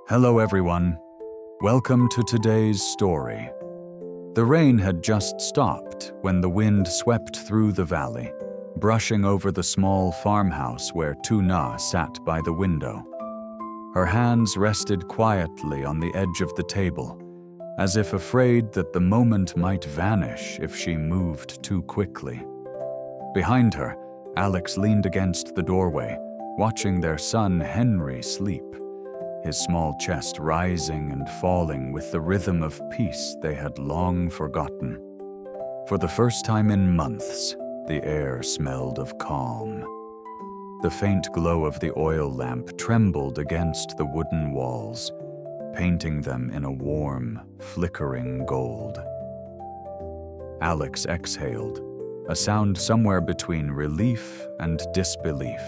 Hello everyone. Welcome to today's story. The rain had just stopped when the wind swept through the valley, brushing over the small farmhouse where Lytuna sat by the window. Her hands rested quietly on the edge of the table, as if afraid that the moment might vanish if she moved too quickly. Behind her, Alex leaned against the doorway, watching their son Henry sleep, his small chest rising and falling with the rhythm of peace they had long forgotten. For the first time in months, the air smelled of calm. The faint glow of the oil lamp trembled against the wooden walls, painting them in a warm, flickering gold. Alex exhaled, a sound somewhere between relief and disbelief.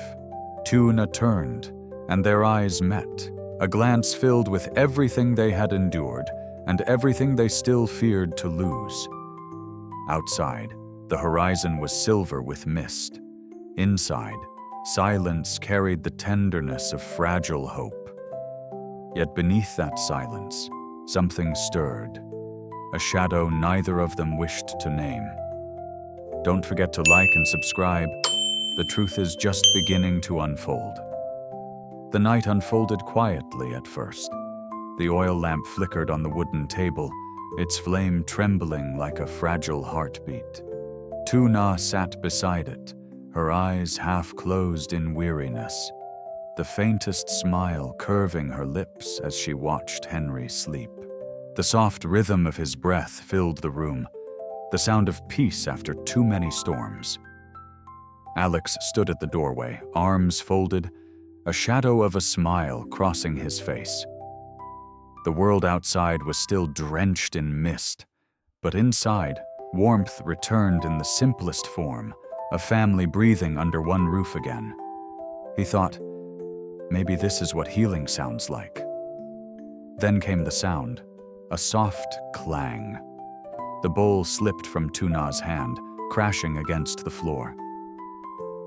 Lytuna turned, and their eyes met, a glance filled with everything they had endured and everything they still feared to lose. Outside, the horizon was silver with mist. Inside, silence carried the tenderness of fragile hope. Yet beneath that silence, something stirred, a shadow neither of them wished to name. Don't forget to like and subscribe. The truth is just beginning to unfold. The night unfolded quietly at first. The oil lamp flickered on the wooden table, its flame trembling like a fragile heartbeat. Lytuna sat beside it, her eyes half closed in weariness, the faintest smile curving her lips as she watched Henry sleep. The soft rhythm of his breath filled the room, the sound of peace after too many storms. Alex stood at the doorway, arms folded, a shadow of a smile crossing his face. The world outside was still drenched in mist, but inside, warmth returned in the simplest form, a family breathing under one roof again. He thought, maybe this is what healing sounds like. Then came the sound, a soft clang. The bowl slipped from Lytuna's hand, crashing against the floor.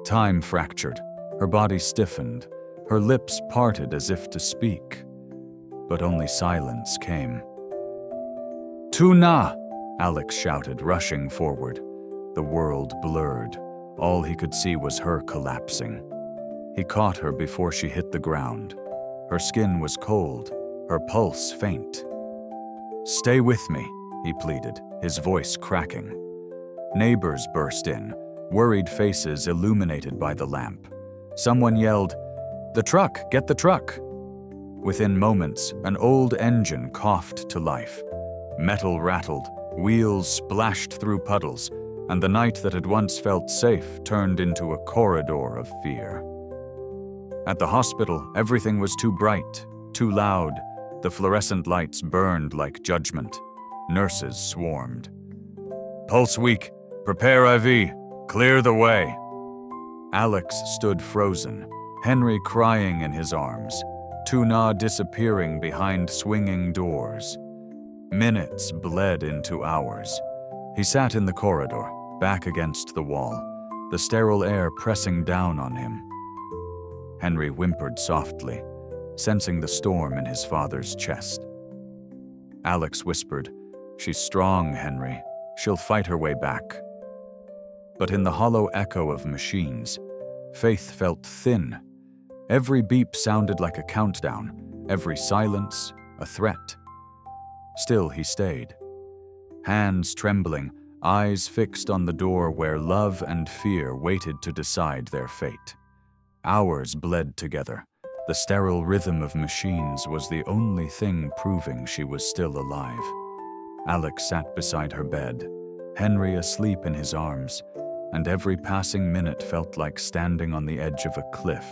Time fractured, her body stiffened, her lips parted as if to speak, but only silence came. "Lytuna!" Alex shouted, rushing forward. The world blurred. All he could see was her collapsing. He caught her before she hit the ground. Her skin was cold, her pulse faint. "Stay with me," he pleaded, his voice cracking. Neighbors burst in, worried faces illuminated by the lamp. Someone yelled, "The truck! Get the truck!" Within moments, an old engine coughed to life. Metal rattled, wheels splashed through puddles, and the night that had once felt safe turned into a corridor of fear. At the hospital, everything was too bright, too loud. The fluorescent lights burned like judgment. Nurses swarmed. "Pulse weak. Prepare IV. Clear the way." Alex stood frozen, Henry crying in his arms, Lytuna disappearing behind swinging doors. Minutes bled into hours. He sat in the corridor, back against the wall, the sterile air pressing down on him. Henry whimpered softly, sensing the storm in his father's chest. Alex whispered, "She's strong, Henry. She'll fight her way back." But in the hollow echo of machines, faith felt thin. Every beep sounded like a countdown, every silence a threat. Still he stayed. Hands trembling, eyes fixed on the door where love and fear waited to decide their fate. Hours bled together. The sterile rhythm of machines was the only thing proving she was still alive. Alex sat beside her bed, Henry asleep in his arms, and every passing minute felt like standing on the edge of a cliff,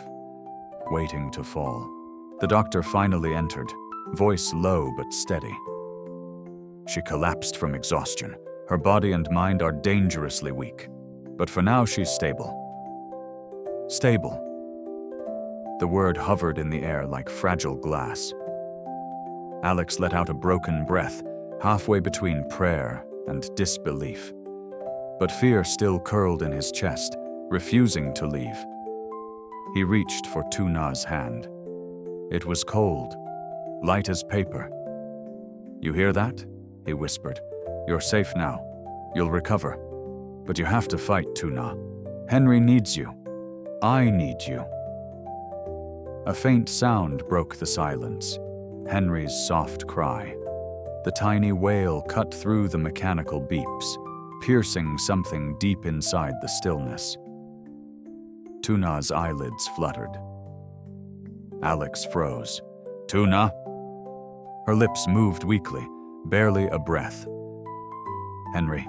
waiting to fall. The doctor finally entered, voice low but steady. She collapsed from exhaustion. Her body and mind are dangerously weak, but for now she's stable. Stable. The word hovered in the air like fragile glass. Alex let out a broken breath, halfway between prayer and disbelief. But fear still curled in his chest, refusing to leave. He reached for Lytuna's hand. It was cold, light as paper. "You hear that?" he whispered. "You're safe now. You'll recover. But you have to fight, Tuna. Henry needs you. I need you." A faint sound broke the silence. Henry's soft cry. The tiny wail cut through the mechanical beeps, piercing something deep inside the stillness. Tuna's eyelids fluttered. Alex froze. "Tuna?" Her lips moved weakly, barely a breath. "Henry."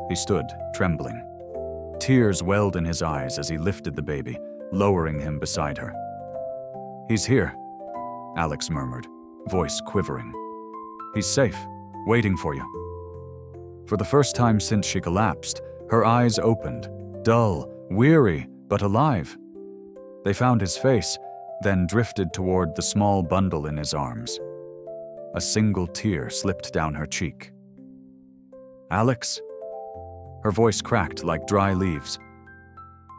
He stood, trembling. Tears welled in his eyes as he lifted the baby, lowering him beside her. "He's here," Alex murmured, voice quivering. "He's safe, waiting for you." For the first time since she collapsed, her eyes opened, dull, weary, but alive. They found his face, then drifted toward the small bundle in his arms. A single tear slipped down her cheek. "Alex?" Her voice cracked like dry leaves.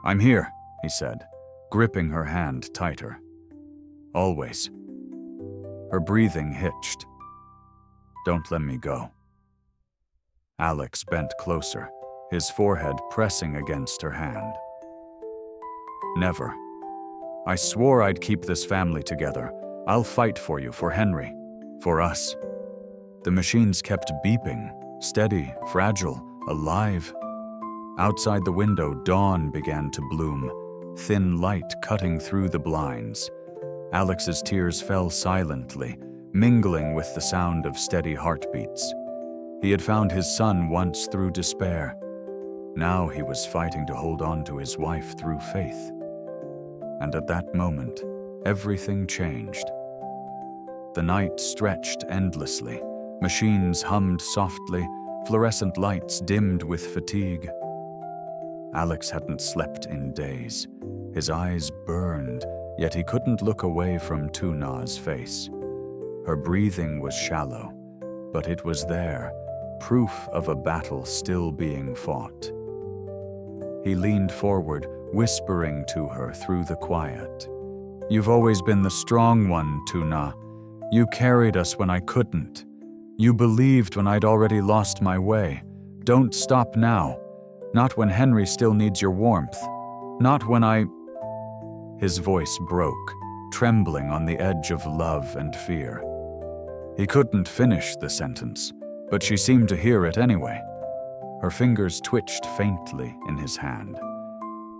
"I'm here," he said, gripping her hand tighter. "Always." Her breathing hitched. "Don't let me go." Alex bent closer, his forehead pressing against her hand. "Never. I swore I'd keep this family together. I'll fight for you, for Henry, for us." The machines kept beeping, steady, fragile, alive. Outside the window, dawn began to bloom, thin light cutting through the blinds. Alex's tears fell silently, mingling with the sound of steady heartbeats. He had found his son once through despair. Now he was fighting to hold on to his wife through faith. And at that moment, everything changed. The night stretched endlessly. Machines hummed softly, fluorescent lights dimmed with fatigue. Alex hadn't slept in days. His eyes burned, yet he couldn't look away from Tuna's face. Her breathing was shallow, but it was there, proof of a battle still being fought. He leaned forward, whispering to her through the quiet. "You've always been the strong one, Tuna. You carried us when I couldn't. You believed when I'd already lost my way. Don't stop now. Not when Henry still needs your warmth. Not when I—" His voice broke, trembling on the edge of love and fear. He couldn't finish the sentence, but she seemed to hear it anyway. Her fingers twitched faintly in his hand.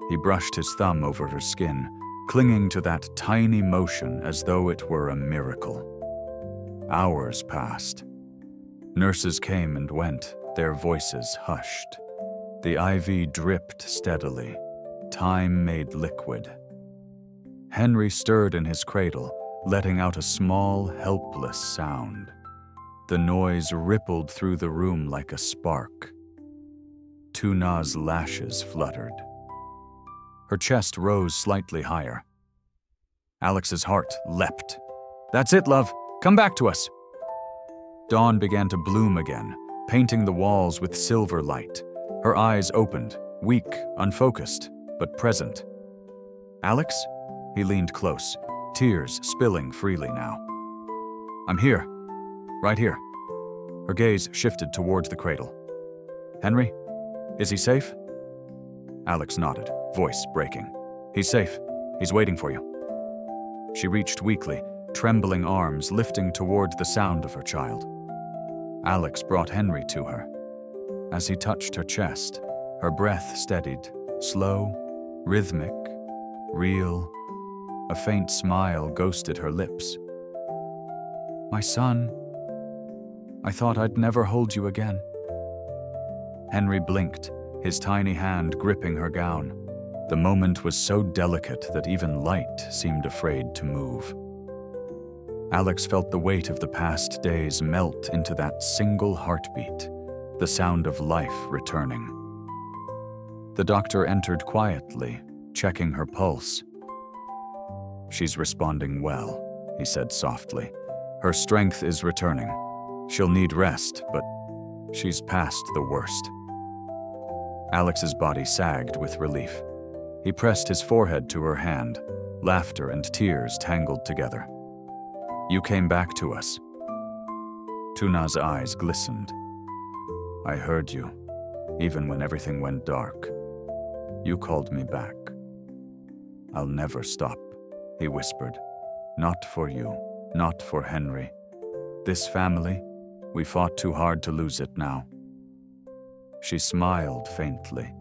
He brushed his thumb over her skin, clinging to that tiny motion as though it were a miracle. Hours passed. Nurses came and went, their voices hushed. The IV dripped steadily. Time made liquid. Henry stirred in his cradle, letting out a small, helpless sound. The noise rippled through the room like a spark. Tuna's lashes fluttered. Her chest rose slightly higher. Alex's heart leapt. "That's it, love. Come back to us." Dawn began to bloom again, painting the walls with silver light. Her eyes opened, weak, unfocused, but present. "Alex?" He leaned close, tears spilling freely now. "I'm here. Right here." Her gaze shifted towards the cradle. "Henry? Is he safe?" Alex nodded, voice breaking. "He's safe. He's waiting for you." She reached weakly, trembling arms lifting toward the sound of her child. Alex brought Henry to her. As he touched her chest, her breath steadied, slow, rhythmic, real. A faint smile ghosted her lips. "My son, I thought I'd never hold you again." Henry blinked, his tiny hand gripping her gown. The moment was so delicate that even light seemed afraid to move. Alex felt the weight of the past days melt into that single heartbeat, the sound of life returning. The doctor entered quietly, checking her pulse. "She's responding well," he said softly. "Her strength is returning. She'll need rest, but she's past the worst." Alex's body sagged with relief. He pressed his forehead to her hand, laughter and tears tangled together. You came back to us. Tuna's eyes glistened. I heard you, even when everything went dark. You called me back. I'll never stop, he whispered. Not for you, not for Henry. This family, we fought too hard to lose it now. She smiled faintly.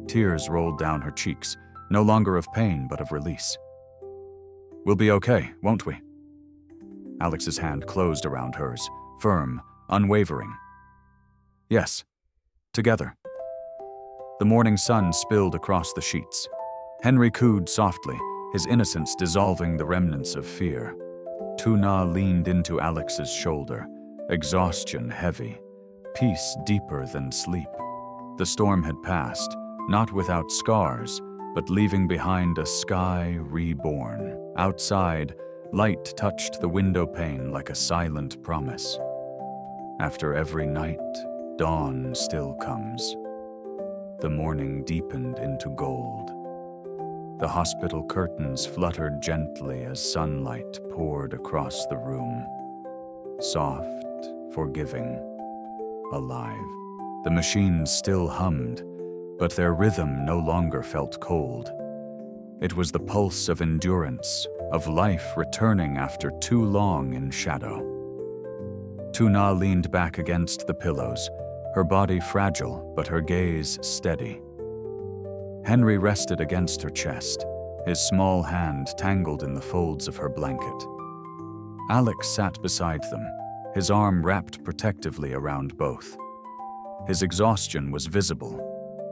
Tears rolled down her cheeks, no longer of pain but of release. We'll be okay, won't we? Alex's hand closed around hers, firm, unwavering. Yes, together. The morning sun spilled across the sheets. Henry cooed softly, his innocence dissolving the remnants of fear. Tuna leaned into Alex's shoulder, exhaustion heavy, peace deeper than sleep. The storm had passed, not without scars, but leaving behind a sky reborn. Outside, light touched the window pane like a silent promise. After every night, dawn still comes. The morning deepened into gold. The hospital curtains fluttered gently as sunlight poured across the room. Soft, forgiving, alive. The machines still hummed, but their rhythm no longer felt cold. It was the pulse of endurance, of life returning after too long in shadow. Tuna leaned back against the pillows, her body fragile, but her gaze steady. Henry rested against her chest, his small hand tangled in the folds of her blanket. Alex sat beside them, his arm wrapped protectively around both. His exhaustion was visible,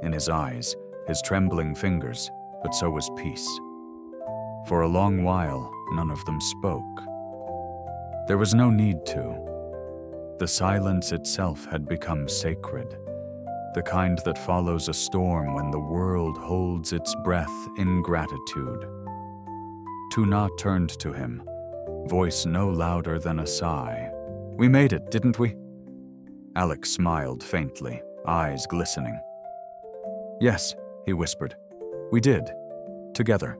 in his eyes, his trembling fingers, but so was peace. For a long while, none of them spoke. There was no need to. The silence itself had become sacred, the kind that follows a storm when the world holds its breath in gratitude. Tuna turned to him, voice no louder than a sigh. We made it, didn't we? Alex smiled faintly, eyes glistening. Yes, he whispered. We did. Together.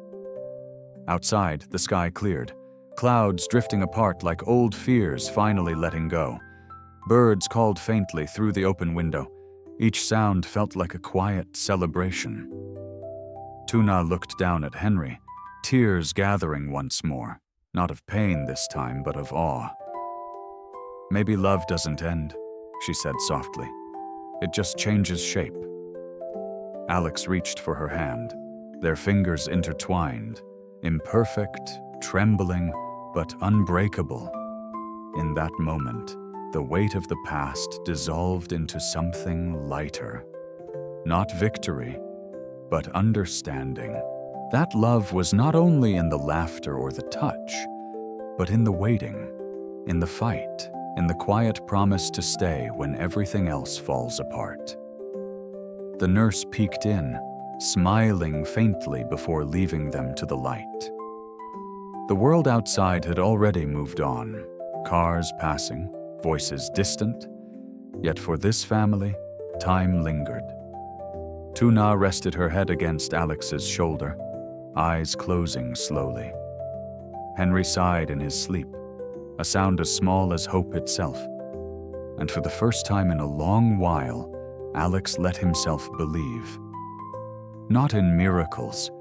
Outside, the sky cleared, clouds drifting apart like old fears finally letting go. Birds called faintly through the open window. Each sound felt like a quiet celebration. Tuna looked down at Henry, tears gathering once more, not of pain this time, but of awe. Maybe love doesn't end, she said softly. It just changes shape. Alex reached for her hand, their fingers intertwined, imperfect, trembling, but unbreakable. In that moment, the weight of the past dissolved into something lighter. Not victory, but understanding. That love was not only in the laughter or the touch, but in the waiting, in the fight, in the quiet promise to stay when everything else falls apart. The nurse peeked in, smiling faintly before leaving them to the light. The world outside had already moved on, cars passing, voices distant, yet for this family, time lingered. Tuna rested her head against Alex's shoulder, eyes closing slowly. Henry sighed in his sleep, a sound as small as hope itself. And for the first time in a long while, Alex let himself believe. Not in miracles,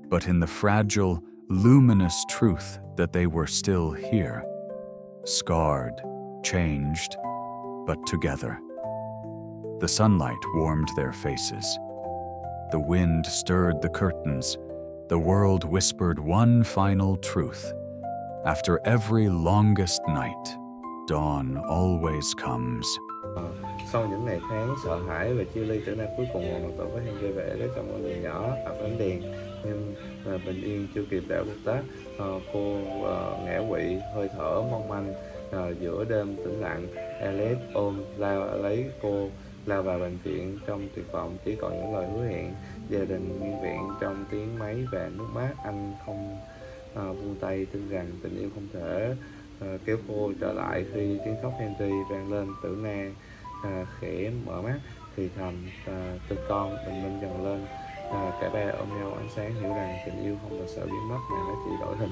but in the fragile, luminous truth that they were still here, scarred, changed, but together. The sunlight warmed their faces. The wind stirred the curtains. The world whispered one final truth. After every longest night, dawn always comes. Sau những ngày tháng sợ hãi và chia ly, trở nên cuối cùng hoàn toàn có Henry về đến trong ngôi nhà nhỏ ập ánh đèn, nhưng bình yên chưa kịp đã vụt tắt. Cô ngã quỵ, hơi thở mong manh giữa đêm tĩnh lặng. Alex ôm lấy cô lao vào bệnh viện trong tuyệt vọng, chỉ còn những lời hứa hẹn. Gia đình nguyên vẹn trong tiếng máy và nước mắt. Anh không buông tay, tin rằng tình yêu không thể kéo cô trở lại. Khi tiếng khóc Henry vang lên, Tử Na khẽ mở mắt thì thầm, từ con bình minh dần lên. Cả ba ôm nhau ánh sáng, hiểu rằng tình yêu không bao giờ biến mất mà nó chỉ đổi hình.